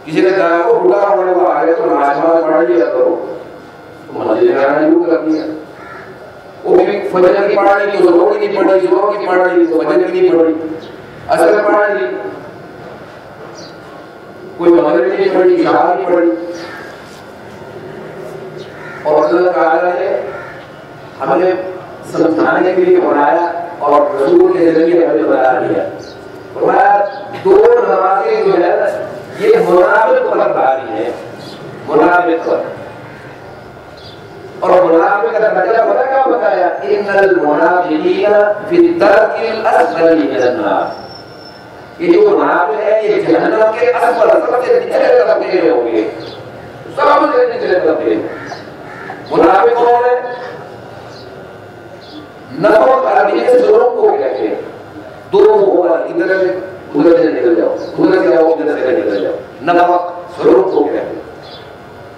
کسی نے کہا وہ بڑھا ہونے کو آ گئے تو نماز پڑھ لیا کرو تو مسجد میں آنا شروع کر دیا وہ بھی فجر کی پڑھ لی تو ضرور کی پڑھ لی ضرور کی پڑھ لی تو فجر کی پڑھ لی اثر پڑھ لی کوئی مغرب نہیں پڑھ لی شام نہیں پڑھ لی اور اللہ تعالیٰ نے ہمیں سمجھانے کے لیے بنایا اور رسول کے ذریعے ہمیں بتا دیا فرمایا 2 نمازیں جو ہے یہ منافق پر بھاری ہے منافق پر اور منافق کا نتیجہ پتہ کیا بتایا ان المنافقین فی الدرک الاسفل من النار یہ جو منافق ہے یہ جہنم کے اسفل سب سے نچلے طبقے میں ہوں گے سب سے نچلے طبقے منافق کون ہے نفق عربی سے ضرور کو کہتے ہیں 2 ہوگا ادھر سے نکل جاؤ ادھر سے آؤ ادھر سے نکل جاؤ نفق ضرور کو کہتے ہیں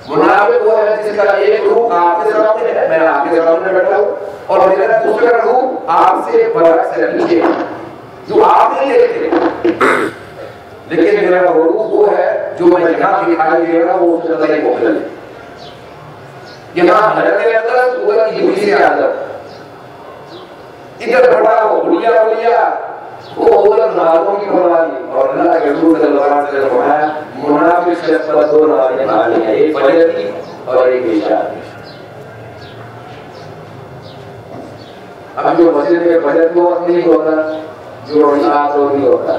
منافق وہ ہے جس کا ایک روح آپ کے سامنے ہے میں آپ کے سامنے بیٹھا ہوں اور میرا دوسرا روح آپ سے برعکس ہے پیچھے جو آپ نہیں دیکھتے لیکن میرا روح وہ ہے جو میں جہاں دکھائی دے رہا وہ اس سے زیادہ مختلف ہے یہاں حضرت اقدس ادھر ابلیس اعظم ادھر بڑا اولیاء وہ ادھر نازوں کی بنوائی اور اللہ کے رسول صلی اللہ علیہ وسلم فرمایا منافق شخص پر 2 نمازیں پڑھنی ہیں ایک فجر کی اور ایک عشاء کی اب جو مسجد میں فجر کو وقت نہیں ہوتا جو عشاء کو نہیں ہوتا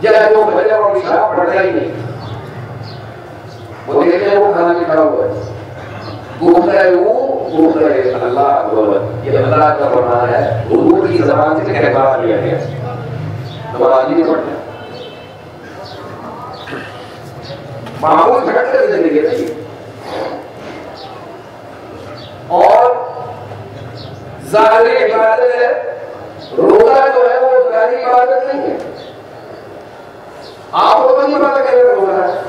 یا جو فجر اور عشاء پڑھتا ہی نہیں وہ دیکھتے وہ کھانا بھی کھڑا ہوا ہے گھوم رہے اللہ اکبر یہ اللہ کا فرمان ہے حضور کی زبان سے کہوا دیا گیا نماز نہیں پڑھنا معمول گھٹ کر زندگی تھی اور ظاہر عبادت ہے روزہ جو ہے وہ ظاہری عبادت نہیں ہے آپ کو نہیں پتا کہ روزہ ہے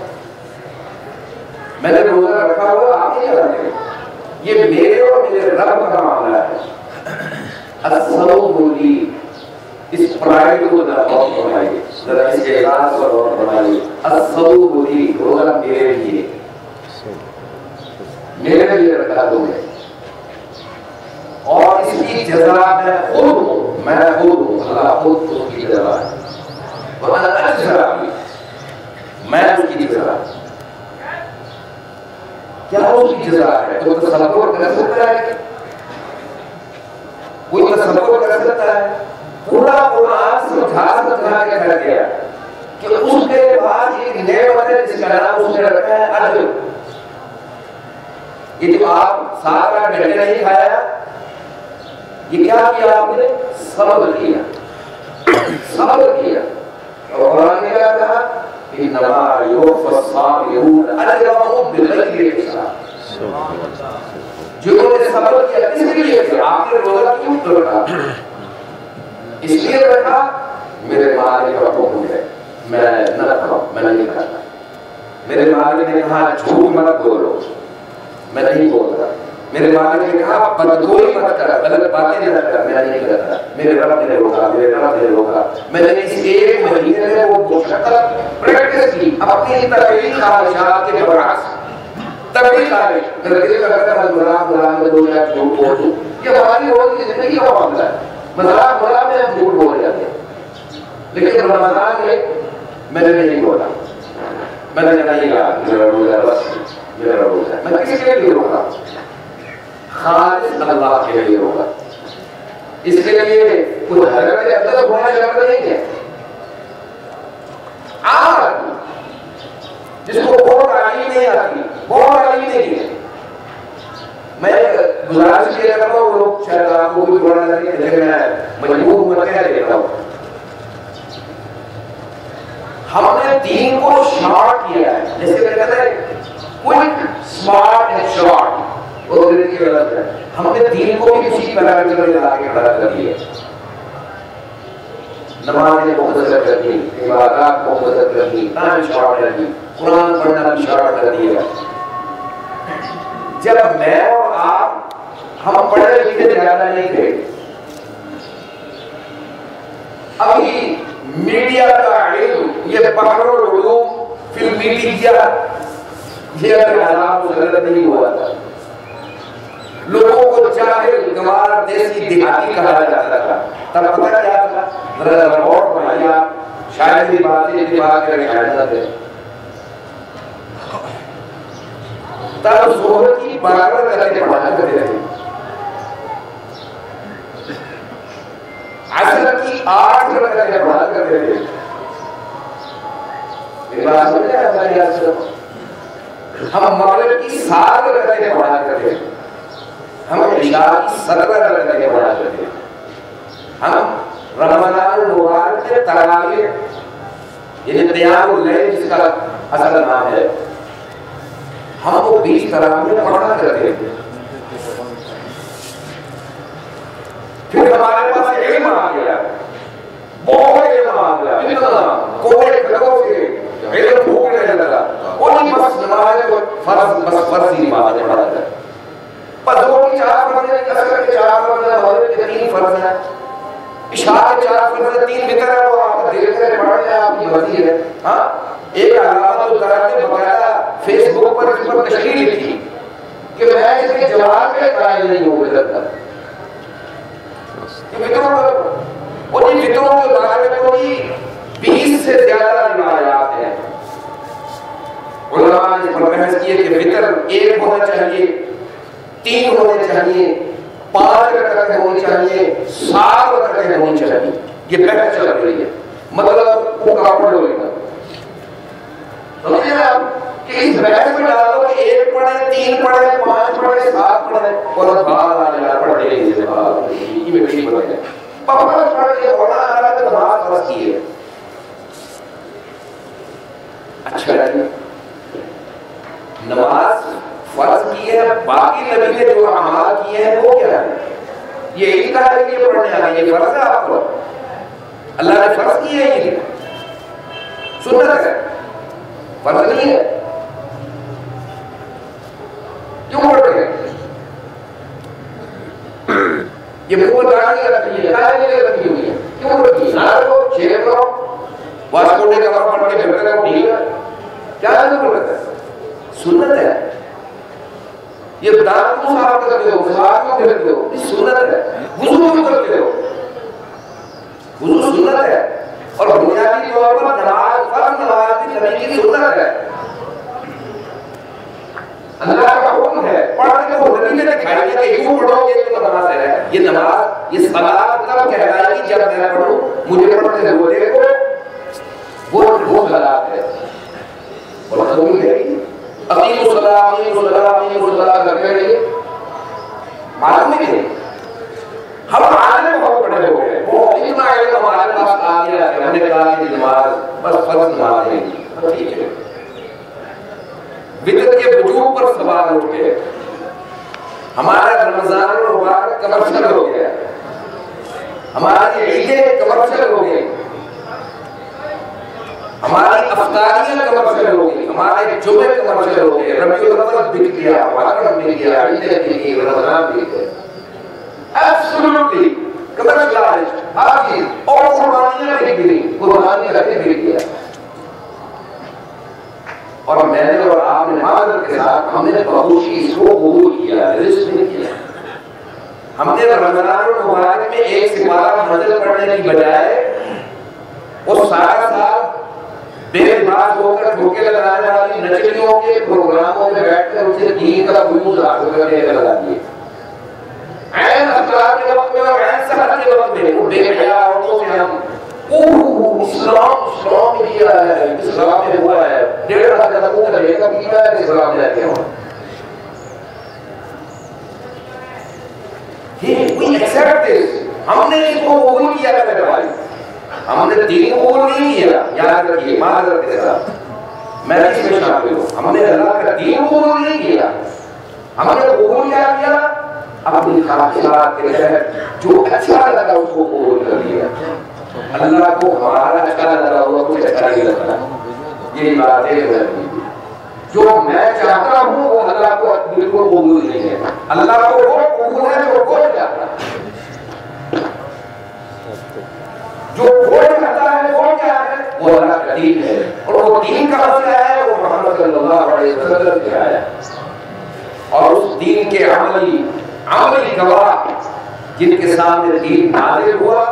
میں نے روزہ رکھا ہوا آپ نہیں جانتے یہ میرے اور میرے رب کا معاملہ ہے الصوم لی اس پرائیڈ کو ذرا غور فرمائیے ذرا اس کے اعزاز پر غور فرمائیے الصوم لی روزہ میرے لیے رکھا تم نے اور اس کی جزا میں خود ہوں اللہ خود اس کی جزا ہے وَأَنَا أَجْزَرَ بِهِ میں اس کی جزا کیا اس کی جزا ہے کوئی تصور کر سکتا ہے کوئی تصور کر سکتا ہے پورا قرآن سمجھا کے کر دیا کہ اس کے بعد ایک نعمت ہے جس کا نام اس نے رکھا ہے اجر یہ جو آپ سارا گھنٹے نہیں کھایا یہ کیا کیا آپ نے صبر کیا اور قرآن نے کیا کہا انما یوفى الصابرون اجرهم بغیر حساب جنہوں نے صبر کیا اس لیے کہ آپ نے روزہ کیوں رکھا اس لیے رکھا میرے مالک کا حکم ہے، میں نہ کھاؤں، میں نہیں کھاتا۔ میرے مالک نے کہا جھوٹ مت بولو، میں نہیں بولتا۔ میرے مالک نے کہا بدگوئی مت کر، غلط باتیں نہ کر، میں نہیں کرتا۔ میرے رب نے روکا، میرے رب نے روکا۔ میں نے اس ایک مہینے میں وہ مشقت پریکٹس کی اپنی طبعی خواہشات کے برعکس، طبعی خواہش۔ میرا دل کرتا ہے مذاق میں دو یا جھوٹ بول دوں، یہ ہماری روز کی زندگی کا معاملہ ہے۔ مذاق میں ہم جھوٹ بول جاتے ہیں، لیکن رمضان میں میں نے نہیں بولا، میں نے نہیں کہا میرا روزہ بس میرا روزہ، میں کس کے لیے روکا؟ خالص اللہ کے لیے روکا۔ اس کے لیے کوئی حضرت کے اندر ہونا شرط نہیں ہے۔ عام جس کو بہت تعلیم نہیں آتی، بہت تعلیم نہیں ہے، میں گزارش کیا کرتا ہوں، لوگ شاید آپ کو بھی بڑا لگے لیکن میں مجبور ہوں میں کہہ دیتا ہوں، ہم نے دین کو شارٹ کیا ہے، جیسے کہ کہتے ہیں کوئک سمارٹ اینڈ شارٹ، وہ دین کی غلط ہے۔ ہم نے دین کو بھی اسی پیرامیٹر میں لا کے کھڑا کر دیا، نمازیں مختصر کر دی، عبادات مختصر کر دی، ٹائم شارٹ کر دی، قرآن پڑھنا بھی شارٹ کر دیا۔ جب میں اور آپ ہم پڑھے لکھے زیادہ نہیں تھے، ابھی میڈیا کا علم، یہ بحر العلوم فی المیڈیا، یہ ابھی عذاب مسلط نہیں ہوا تھا۔ لوگوں کو جاہل گوار دیسی دیہاتی کہا جاتا تھا، تب پتہ کیا تھا؟ ذرا رپورٹ بنائی آپ، شاید یہ بات کرنے آئے تھے۔ تب ظہر کی 12 رکعتیں پڑھا کرتے تھے، عصر کی 8 رکعتیں پڑھا کرتے تھے۔ میری بات سمجھ رہے ہیں؟ ہم مغرب کی 7 رکعتیں پڑھا کرتے تھے، ہم عشاء کی 17 رکعتیں پڑھا کرتے تھے، ہم رمضان المبارک کے تراویح یعنی قیام اللیل جس کا اصل نام ہے، ہم وہ 20 تراویح پڑھا کرتے تھے۔ پھر ہمارے پاس علم آ گیا، بہت علم آ گیا، اتنا کوڑے کھڑوں سے علم بھوکنے لگا، انہیں بس نماز کو فرضی نماز پڑھا جائے، پر ظہر کی 4 فرض ہیں، عصر کے 4 فرض ہیں، مغرب کے 3 فرض ہیں، عشاء کے 4 فرض ہیں، 3 وتر ہے، وہ آپ کا دل سے پڑھ لیں، آپ کی مرضی ہے۔ ہاں ایک علامہ تو درد نے بقایا فیس بک پر اس پر تشریح لکھی کہ میں اس کے جواب کے قائل نہیں ہوں ادھر تک، کہ انہیں فطروں کے بارے میں کوئی 20 سے زیادہ روایات ہیں۔ علماء نے بحث کی ہے کہ فطر 1 ہونا چاہیے، 3 ہونے چاہیے، 5 رکعتیں ہونی چاہیے، 7 رکعتیں ہونی چاہیے، یہ بحث چل رہی ہے۔ مطلب وہ کافر ہوئے گا، سمجھے آپ کہ اس بحث میں ڈالو کہ 1 پڑھے، 3 پڑھے، 5 پڑھے، 7 پڑھے، اور بھال آ جائے پڑھ لے گی یہ میں ٹھیک پڑھ لے پڑھ پڑھ کے ہونا آ رہا ہے تو نماز فرض کی ہے۔ اچھا نماز فرض کی ہے، باقی نبی نے جو اعمال کیے ہیں وہ کیا ہے؟ یہ ایک کہا ہے کہ یہ پڑھنے آئے، یہ فرض ہے آپ کو، اللہ نے فرض کی ہے، یہ سنت ہے، فرض نہیں ہے۔ کیوں پڑھ رہے ہیں؟ یہ منہ داڑھی رکھی ہے، داڑھی رکھی ہوئی ہے، کیوں رکھی ہے؟ نہ رکھو، شیئر کرو، واسکوٹے کا وقت پڑھ کے بہتر ہے، ٹھیک ہے، کیا ضرورت ہے؟ سنت ہے۔ یہ دانت کو صاف کرتے ہو، مسواک کیوں کرتے ہو؟ یہ سنت ہے۔ وضو کیوں کرتے ہو؟ وضو سنت ہے، اور بنیادی طور پر نماز فرض نماز نبی کی سنت ہے، اللہ کا حکم ہے، پڑھنے کو نبی نے دکھائی ہے کہ یوں پڑھو گے تو نماز ہے۔ یہ نماز، یہ صلاۃ تب کہلائے گی جب میں پڑھوں، مجھے پڑھتے ہوئے دیکھو، وہ صلاۃ ہے، اور رسول ہے اقیم الصلاۃ اقیم الصلاۃ اقیم الصلاۃ کرتے رہیے، معلوم نہیں ہے۔ ہم عالم بہت بڑے ہو گئے، وہ اتنا علم ہمارے پاس آ گیا کہ ہم نے کہا کہ نماز بس فرض نماز ہے، ٹھیک ہے۔ وطر کے وجوب پر سوال اٹھ گئے، ہمارا رمضان المبارک کمرشل ہو گیا، ہماری عیدیں کمرشل ہو گئی، ہماری افطاریاں کمرشل ہو گئی، ہمارے جمعے کمرشل ہو گئے، ربیع الاول بک گیا، محرم بک گیا، عیدیں بک گئی، رمضان بک گئے، ایبسولوٹلی کمرشلائزڈ ہر چیز، اور قربانیاں بک گئی، قربانی کا بک گیا۔ اور میں نے اور آپ نے معذرت کے ساتھ ہم نے خاموشی اس کو قبول کیا، رزق نہیں کیا۔ ہم نے رمضان المبارک میں ایک سپارہ منزل پڑھنے کی بجائے وہ سارا سال بے باز ہو کر ٹھوکے لگانے والی نچڑیوں کے پروگراموں میں بیٹھ کر اسے دین کا فیوز حاصل کرنے لگا دیے۔ عین افطار کے وقت میں اور عین سحر کے وقت میں وہ بے حیا عورتوں سے ہم اسلام کیا ہے، اسلام میں ہوا ہے، 1.5 لاکھ کا کرے گا کیا ہے اسلام جاتے ہیں۔ We accept this. ہم نے اس کو قبول کیا ہے بھائی، ہم نے دین قبول نہیں کیا، یاد رکھیے معذرت کے ساتھ میں اس میں شامل ہوں، ہم نے اللہ کا دین قبول نہیں کیا، ہم نے قبول کیا اپنی خواہشات کے تحت جو اچھا لگا اس کو قبول کر لیا۔ اللہ کو ہمارا اچھا لگا ہوا کچھ اچھا نہیں لگتا، یہ بات ہے۔ جو میں چاہتا ہوں وہ اللہ کو بالکل قبول نہیں ہے، اللہ کو وہ قبول ہے جو وہ چاہتا ہے، جو وہ چاہتا ہے وہ کیا ہے، وہ اللہ کا دین ہے، اور وہ دین کا مسئلہ ہے وہ محمد صلی اللہ علیہ وسلم سے آیا، اور اس دین کے عملی گواہ جن کے سامنے دین نازل ہوا،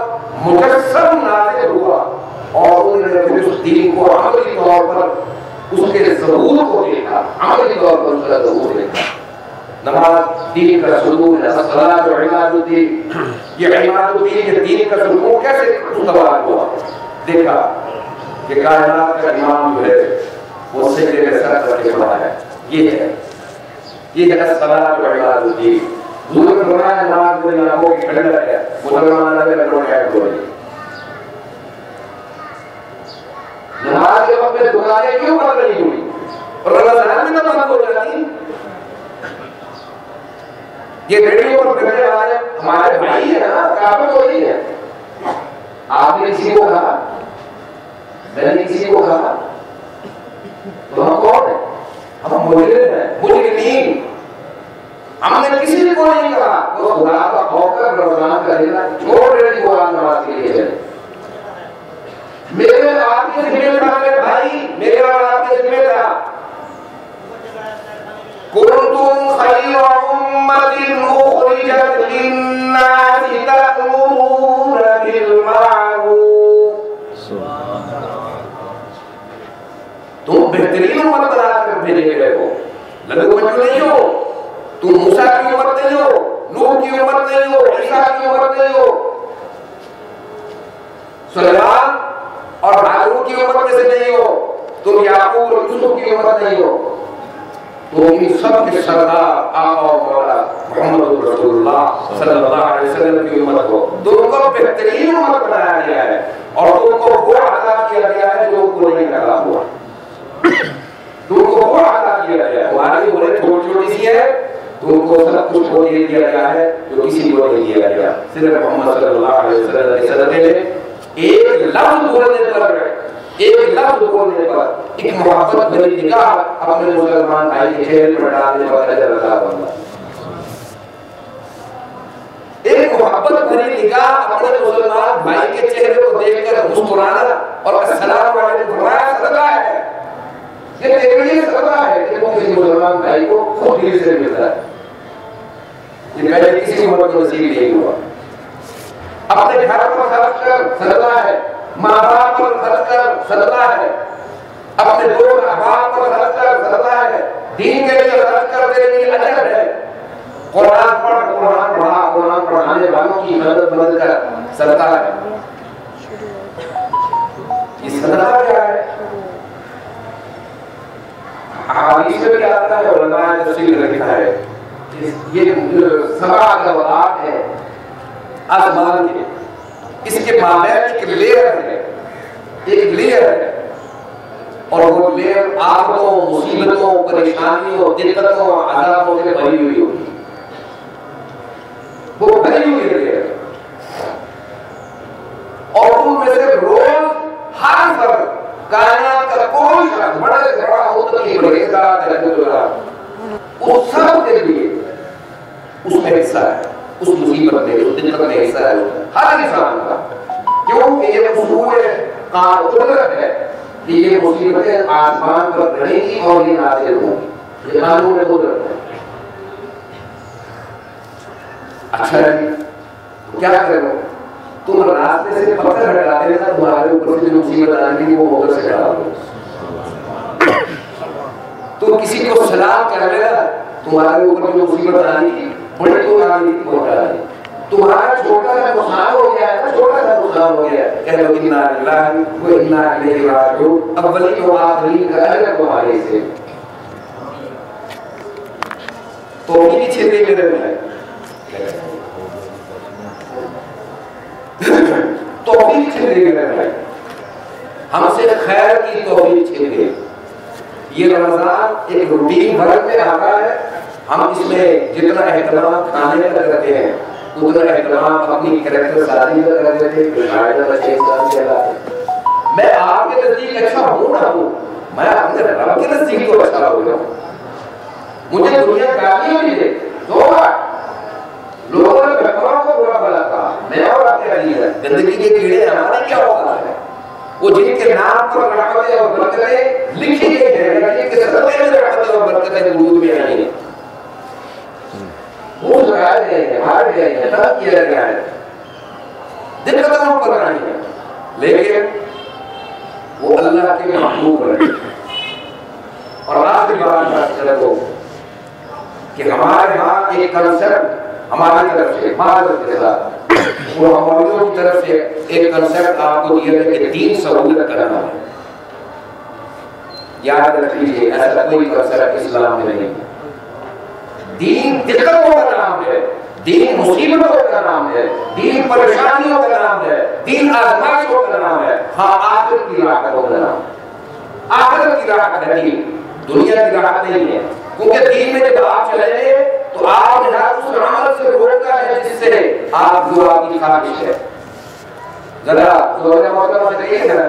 مجسم نازل ہوا، اور انہوں نے پھر اس دین کو عملی طور پر اس کے ظہور کو دیکھا، عملی طور پر اس کا ظہور دیکھا۔ نماز دین کا ظہور ہے، الصلاۃ عماد الدین، یہ عماد الدین یہ دین کا ظہور کیسے استوار ہوا؟ دیکھا کہ کائنات کا امام جو ہے وہ سجدے میں سر رکھ کے کھڑا ہے، یہ ہے الصلاۃ عماد الدین۔ حضور نے فرمایا نماز میری آنکھوں کی ٹھنڈک ہے، مسلمان اگر روایت ہو رہی نماز کے وقت میں دکانیں کیوں بند نہیں ہوئی اور رمضان میں بند ہو جاتی؟ یہ ریڈیو پر کرنے والے ہمارے بھائی ہیں نا، کافر وہی ہے۔ آپ نے کسی کو کہا، میں نے کسی کو کہا، تو ہم کون ہیں؟ ہم مجرم ہیں، مجرمین۔ ہم نے کسی کو نہیں کہا وہ خدا کا خوف کر رمضان کا لینا چھوڑ رہے کو نماز کے لیے چلے۔ میرے آپ کے ذمہ تھا میرے بھائی، میرے اور آپ کے ذمہ تھا کنتم خیر امۃ اخرجت للناس تأمرون بالمعروف، تم بہترین امت بنا کر بھیجے گئے ہو، لگو بچو نہیں ہو، تم موسیٰ کی امت نہیں ہو، نوح کی امت نہیں ہو، عیسیٰ کی امت نہیں ہو، سلیمان اور ہارون کی امت میں سے نہیں ہو، تم یعقوب اور یوسف کی امت نہیں ہو، تو ان سب کے سردار آقا و مولا محمد رسول اللہ صلی اللہ علیہ وسلم کی امت ہو۔ تم کو بہترین امت بنایا گیا ہے اور تم کو وہ عطا کیا گیا ہے جو کو نہیں عطا ہوا، تم کو وہ عطا کیا گیا ہے، تمہاری عمریں چھوٹی چھوٹی سی ہے، تم کو سب کچھ وہ دے دیا گیا ہے جو کسی کو نہیں دیا گیا، صرف محمد صلی اللہ علیہ وسلم کے صدقے میں ایک لفظ بولنے پر ایک محبت بھری نگاہ اپنے مسلمان بھائی کے چہرے پر ڈالنے پر اجر عطا ہوگا۔ ایک محبت بھری نگاہ اپنے مسلمان بھائی کے چہرے کو دیکھ کر مسکرانا اور السلام علیکم فرمایا صدقہ ہے، یہ تیرے لیے صدقہ ہے کہ تم کسی مسلمان بھائی کو خود دل سے ملتا ہے، یہ پہلے کسی عمر کو نصیب نہیں ہوا۔ اپنے گھر پر خرچ کر صدقہ ہے، ماں باپ پر خرچ کر صدقہ ہے، اپنے دوست احباب پر خرچ کر صدقہ ہے، دین کے لیے خرچ کر تیرے لیے اجر ہے، قرآن پڑھ، قرآن پڑھا، قرآن پڑھانے والوں کی مدد کر صدقہ ہے۔ یہ صدقہ کیا ہے؟ حدیث میں بھی آتا ہے، علماء نے تفصیل لکھا ہے، یہ 7 گواہات ہیں آسمان کے، اس کے مابین ایک لیئر ہے، اور وہ لیئر آفتوں، مصیبتوں، پریشانیوں، دقتوں، عذابوں سے بھری ہوئی ہوگی، وہ بھری ہوئی لیئر، صرف روز ہر فرد کائنات کا کوئی شخص بڑا سے بڑا متقی پرہیزگار تہجد اس سب کے لیے اس میں حصہ ہے، اس مصیبت میں، اس دقت میں حصہ ہے ہر انسان کا، کیونکہ یہ اصول قدرت ہے کہ یہ مصیبتیں آسمان پر رہیں گی اور یہ نازل ہوں گی، یہ قانون قدرت ہے۔ اچھا جی کیا کرو، تم راستے سے پتھر ہٹاتے ہیں نا، تمہارے اوپر سے جو مصیبت آنے کی وہ موٹر سے ہٹا دو۔ تو کسی کو سلام کر لے گا، تمہارے اوپر جو مصیبت آنے کی بڑی تو آنے کی موٹر آنے، تمہارا چھوٹا سا نقصان ہو گیا ہے نا، چھوٹا سا نقصان ہو گیا ہے، کہہ لو انا للہ و انا الیہ راجعون، اولین و آخرین کا اجر تمہارے سے۔ تو یہ چھتے میرے میں توفیق چھتے میرے میں ہم سے خیر کی توفیق چھتے۔ یہ رمضان ایک روٹین بھر میں آتا ہے، ہم اس میں جتنا اہتمام کھانے کا کرتے ہیں اتنا اہتمام اپنی کریکٹر سازی کا کرتے تھے، شاید بچے انسان کہلاتے ہیں۔ میں آپ کے نزدیک اچھا ہوں نہ ہوں، میں اپنے رب کے نزدیک تو اچھا ہو گیا، مجھے دنیا گالیاں بھی دے تو لوگوں نے بہتروں کو برا بلا کہا، میں اور آپ کے علی ہے، گندگی کے کیڑے ہمارے کیا ہوتا ہے؟ وہ جن کے نام پر رحمتیں اور برکتیں لکھی گئی ہیں، جن کے صدقے میں رحمتیں اور برکتیں وجود میں آئی ہیں، وہ سکھائے گئے ہیں، ہار گئے ہیں، طلب کیا گیا ہے، دقتیں ان پر آئی ہیں، لیکن وہ اللہ کے محبوب رہے۔ اور آخری بات چلو کہ ہمارے ہاں ایک کنسپٹ ہماری طرف سے معذرت کے ساتھ وہ ہماروں کی طرف سے ایک کنسپٹ آپ کو دیا ہے کہ دین سہولت کرنا ہے۔ یاد رکھ لیجیے ایسا کوئی کنسپٹ اسلام میں نہیں ہے۔ دین دقتوں کا نام ہے، دین مصیبتوں کا نام ہے، دین پریشانیوں کا نام ہے، دین آزمائشوں کا نام ہے، ہاں آخرت کی راحتوں کا نام ہے۔ آخرت کی راحت ہے دین، دنیا کی راحت نہیں ہے، کیونکہ دین میں جب آپ چلیں گے تو آپ نے ہر اس عمل سے روکا ہے جس سے آپ جو آپ کی خواہش ہے۔ ذرا زور محترمہ سے کہیے نا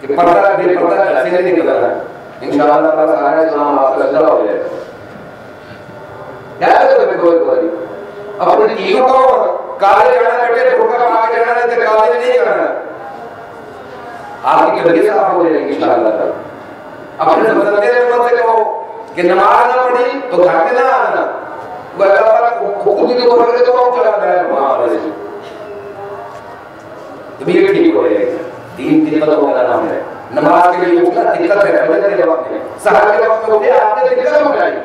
کہ پردہ بے پردہ ایسے نہیں نکل رہا ہے، انشاءاللہ تعالیٰ سارا اسلام آپ کا زندہ ہو جائے گا۔ کیا کرتے ہیں کوئی اپنی چیزوں کو کالے جانا بیٹھے ٹھوکا پا کے جانا نہیں کالے نہیں کرنا، آپ کی قدر صاف ہو جائے گی انشاءاللہ تعالیٰ۔ اپنے مدرسے میں سے کہو کہ نماز نہ پڑھی تو گھر میں نہ آنا، وہ اللہ پاک خود ہی تو بڑھ کے تو چلا رہا ہے وہاں سے طبیعت ٹھیک ہو جائے گی۔ دین دقتوں کا نام ہے، نماز کے لیے اٹھنا دقت ہے، فجر کے وقت میں سحر کے وقت میں اٹھے آپ نے دقت اٹھائی،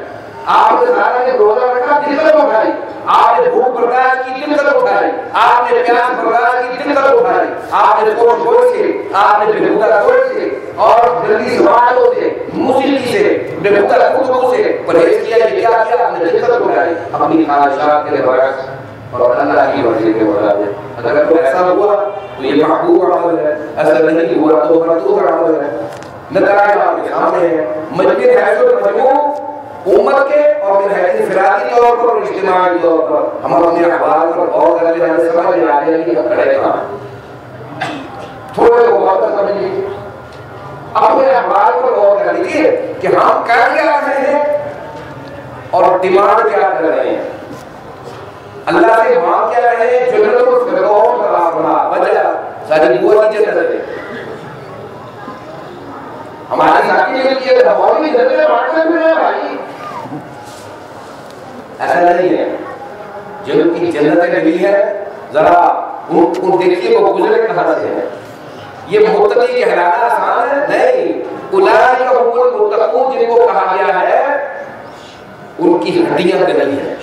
آپ نے سارا نے روزہ رکھا دقت اٹھائی، آپ نے بھوک برداشت کی دقت اٹھائی، آپ نے پیاس برداشت کی دقت اٹھائی، آپ نے کوٹ گوش سے، آپ نے بےہودہ گوش سے اور جلدی زبانوں سے، موسیقی سے، بےہودہ کتبوں سے پرہیز کیا، یہ کیا کیا آپ نے دقت اٹھائی اپنی خواہشات کے برعکس اور اللہ کی مرضی کے مطابق۔ اگر تو ایسا ہوا تو یہ محبوب عمل ہے، ایسا نہیں ہوا تو مردود عمل ہے۔ نتائج آپ کے سامنے ہیں، مجمع حیث المجموع امت کے اور پھر حیث انفرادی طور پر اور اجتماعی طور پر ہم اپنے احوال پر غور کر لیں، ہمیں سمجھ میں آ جائے کہ ہم کھڑے کہاں ہیں۔ تھوڑے کو غور کر سمجھ لیجیے، اپنے احوال پر غور کر لیجیے کہ ہم کیا رہے ہیں اور ڈیمانڈ کیا کر رہے ہیں، اللہ سے مانگ کیا رہے ہیں۔ جنت و فردوس کا اپنا وجہ ساری دعا کی جنت ہے، ہماری ذاتی ملکیت ہے، ہماری جنت میں مانگتے ہوئے ہیں بھائی، ایسا نہیں ہے۔ جن کی جنتیں ملی ہے ذرا ان دیکھیے وہ گزرے کہاں سے ہے۔ یہ متقی کہلانا آسان ہے نہیں، اولئک هم المتقون جن کو کہا گیا ہے ان کی ہڈیاں گلی ہیں،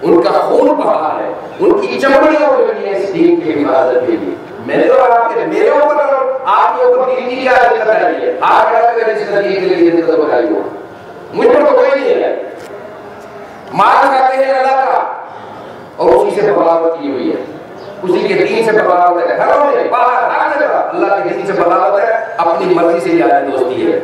ان کا خون بہا ہے، ان کی چمڑیاں گلی ہیں اس دین کی حفاظت کے لیے۔ میرے اور آپ کے، میرے اوپر اور آپ کے اوپر دین کی کیا دقت آئی ہے؟ آپ کہتے ہیں اس دین کے لیے دقت بتائی ہو، مجھ پر تو کوئی نہیں ہے۔ مال کہتے ہیں اللہ کا اور اسی سے بغاوت کی ہوئی ہے، اسی کے دین سے بغاوت ہے، گھروں میں باہر ہر جگہ اللہ کے دین سے بغاوت ہے، اپنی مرضی سے یاد دوستی ہے۔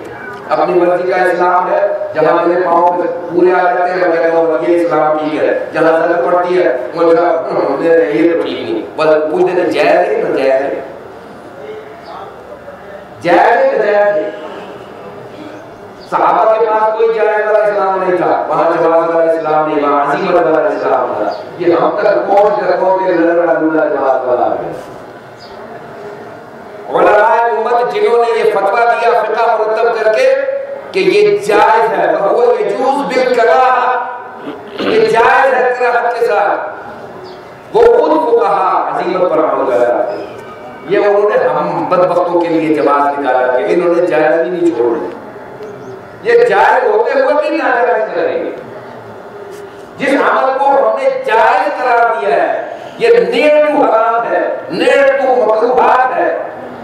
اپنی مرضی کا اسلام ہے، جہاں میرے پاؤں پہ پورے آ جاتے ہیں میں کہتا ہوں یہ اسلام ٹھیک ہے، جہاں ضرورت پڑتی ہے وہ یہ تو ٹھیک نہیں، بس پوچھ دیتے جائز ہے تو جائز ہے، جائز ہے تو جائز ہے۔ صحابہ کے پاس کوئی جائز والا اسلام نہیں تھا، وہاں جواز والا اسلام نہیں، وہاں عزیمت والا اسلام تھا، یہ ہم تک پہنچ کے لڑ اللہ جواز والا ہے۔ علماء امت جنہوں نے یہ فتویٰ دیا فقہ مرتب کر کے کہ یہ جائز ہے، وہ یجوز بالکراہہ، یہ جائز ہے کراہت کے ساتھ، وہ خود فقہا عزیمت پر عمل کر رہا ہے، یہ انہوں نے ہم بدبختوں کے لیے جواز نکالا کہ انہوں نے جائز بھی نہیں چھوڑے، یہ جائز ہوتے ہوئے بھی ناجائز کریں گے۔ جس عمل کو ہم نے جائز قرار دیا ہے، یہ نیئر ٹو حرام ہے، نیئر ٹو مکروہات ہے،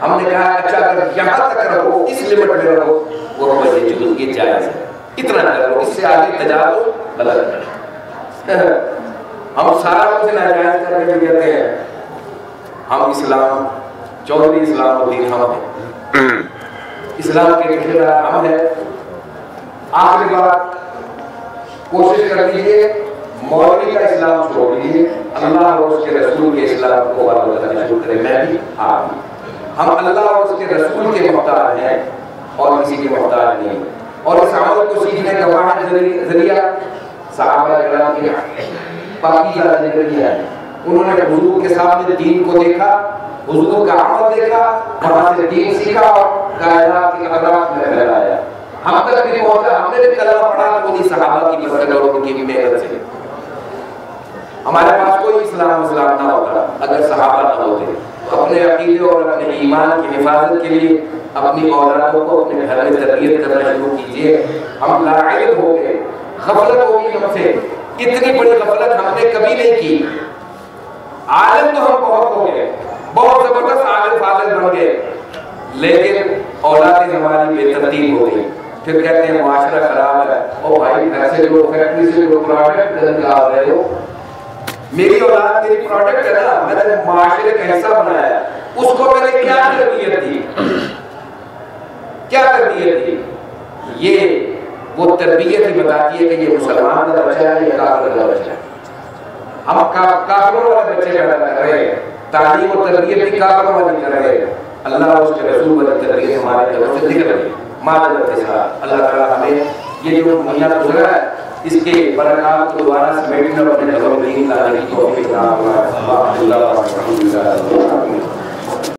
ہم نے کہا اچھا اگر یہاں تک رہو، اس لیمٹ میں رہو، وہ یہ جائز ہے، اتنا کرو، اس سے آگے تجاوز غلط ہے۔ ہم سارا کچھ ناجائز کرنے کے کہتے ہیں، ہم اسلام چودھری اسلام الدین ہم ہیں، اسلام کے ٹھیکیدار ہم ہیں۔ آخری بات کوشش کر دیجئے مولوی کا اسلام چھوڑ دیجئے، اللہ اور اس کے رسول کے اسلام کو فالو کرنا شروع کریں، میں بھی آپ بھی۔ ہم اللہ اور اس کے رسول کے محتاج ہیں اور کسی کے محتاج نہیں، اور اس عمل کو سیکھنے کا واحد ذریعہ صحابہ کرام کے پاکیزہ ذکر ہے۔ انہوں نے حضور کے سامنے دین کو دیکھا، حضور کا عمل دیکھا، وہاں سے دین سیکھا اور کائنات کے اطراف میں پھیلایا۔ ہم تک بھی پہنچا، ہم نے بھی کلمہ پڑھا انہی صحابہ کی مدد اور ان کی محنت سے۔ ہمارے پاس کوئی اسلام نہ ہوتا اگر صحابہ نہ ہوتے۔ اپنے عقیدے اور اپنے ایمان کی حفاظت کے لیے اپنی اولادوں کو اپنے گھر میں تربیت کرنا شروع کیجیے۔ ہم لاعلم ہو گئے، غفلت ہو گئی ہم سے، اتنی بڑی غفلت ہم نے کبھی نہیں کی۔ عالم تو ہم بہت ہو گئے، بہت زبردست عالم فاضل بن گئے، لیکن اولادیں ہماری بے ترتیب ہو گئی۔ پھر کہتے ہیں معاشرہ خراب ہے، او بھائی گھر سے جو فیکٹری سے جو پروڈکٹ نکال رہے ہو، میری اولاد میری پروڈکٹ ہے نا، میں نے معاشرے کا حصہ بنایا، اس کو میں نے کیا تربیت دی، کیا تربیت دی؟ یہ وہ تربیت ہی بتاتی ہے کہ یہ مسلمان کا بچہ ہے یا کافر کا بچہ ہے۔ ہم کافروں والے بچے پیدا کر رہے ہیں، تعلیم و تربیت بھی کافروں والی کر رہے ہیں، اللہ اور اس کے رسول والی تربیت ہمارے طرف سے دکھ رہی ہے۔ معذرت کے ساتھ اللہ تعالیٰ ہمیں یہ جو مہینہ گزرا ہے اس کے برکات کو دوبارہ سمیٹنے اور اپنے قدم میں لانے کی توفیق عطا فرمائے۔